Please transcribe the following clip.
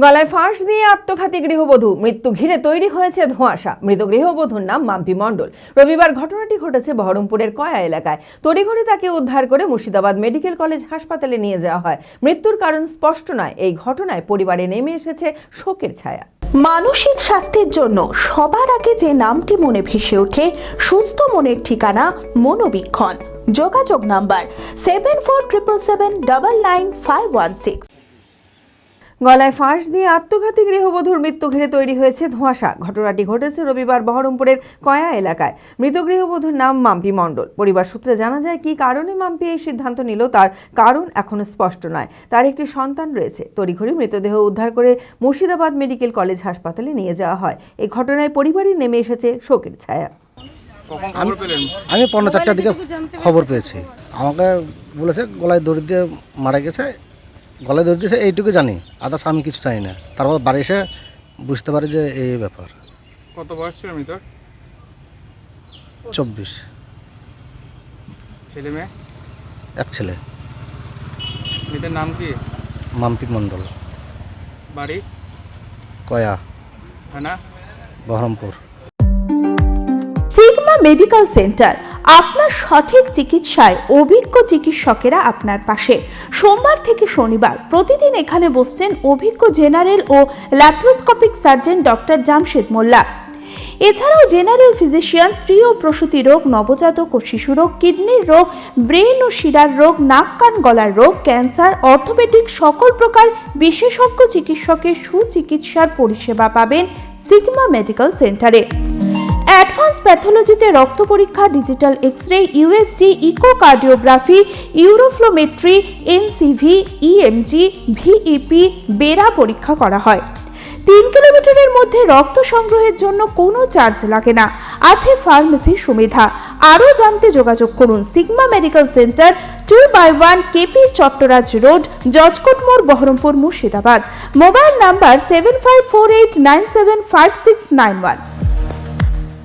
গলায় ফাঁস দিয়ে আত্মঘাতী গৃহবধূ, মৃত্যু ঘিরে তৈরি হয়েছে ধোঁয়াশা। মৃত গৃহবধূর নাম মাম্পি মণ্ডল। রবিবার ঘটনাটি ঘটেছে বহরমপুরের কয়া এলাকায়। তড়িঘড়ি তাকে উদ্ধার করে মুর্শিদাবাদ মেডিকেল কলেজ হাসপাতালে নিয়ে যাওয়া হয়। মৃত্যুর কারণ স্পষ্ট নয়। এই ঘটনায় পরিবারে নেমে এসেছে শোকের ছায়া। মানসিক স্বাস্থ্যের জন্য সবার আগে যে নামটি মনে ভেসে ওঠে, সুস্থ মনের ঠিকানা মনোবীক্ষণ। যোগাযোগ নাম্বার 7477799516। গলায় ফাঁস দিয়ে আত্মঘাতী গৃহবধূর মৃত্যু ঘিরে তৈরি হয়েছে ধোঁয়াশা। ঘটনাটি ঘটেছে রবিবার বহরমপুরের কয়া এলাকায়। মৃত গৃহবধূর নাম মাম্পি মণ্ডল। পরিবার সূত্রে জানা যায়, কি কারণে মাম্পি এই সিদ্ধান্ত নিল তার কারণ এখনো স্পষ্ট নয়। তার একটি সন্তান রয়েছে। তড়িঘড়ি মৃতদেহ উদ্ধার করে মুর্শিদাবাদ মেডিকেল কলেজ হাসপাতালে নিয়ে যাওয়া হয়। এই ঘটনায় পরিবারে নেমে এসেছে শোকের ছায়া। আমি 4:45টার দিকে খবর পেয়েছি। আমাকে বলেছে গলায় দড়ি দিয়ে মারা গেছে, গলায় দড়ি দিয়েছে, এইটুকু জানি, আদার্স আমি কিছু জানি না। তারপর বাড়ি এসে বুঝতে পারি যে এই ব্যাপার। কত বয়স ছিল মৃতর? 24। ছেলে মেয়ে? এক ছেলে। মৃতের নাম কি? মাম্পি মণ্ডল। বাড়ি? কয়া, থানা? বহরমপুর। সিগমা মেডিকেল সেন্টার, আপনার সঠিক চিকিৎসায় অভিজ্ঞ চিকিৎসকেরা আপনার পাশে। সোমবার থেকে শনিবার প্রতিদিন এখানে বসছেন অভিজ্ঞ জেনারেল ও ল্যাপ্রোস্কোপিক সার্জন ডক্টর জামশেদ মোল্লা। এছাড়াও জেনারেল ফিজিশিয়ান, স্ত্রী ও প্রসূতি রোগ, নবজাতক ও শিশু রোগ, কিডনির রোগ, ব্রেন ও শিরার রোগ, নাক কান গলার রোগ, ক্যান্সার, অর্থোপেডিক সকল প্রকার বিশেষজ্ঞ চিকিৎসকের সুচিকিৎসার পরিষেবা পাবেন সিগমা মেডিকেল সেন্টারে। অ্যাডভান্স প্যাথোলজিতে রক্ত পরীক্ষা, digital X-ray, USG, echocardiography, uroflowmetry, NCV, EMG, VEP, BERA পরীক্ষা করা হয়। 3 কিলোমিটারের মধ্যে রক্ত সংগ্রহের জন্য কোনো চার্জ লাগে না। আছে ফার্মেসির সুবিধা। আরও জানতে যোগাযোগ করুন Sigma medical centre, 2/1 KP Chattaraj road, Judges Court মোড়, বহরমপুর, মুর্শিদাবাদ। Mobile number 7548975691।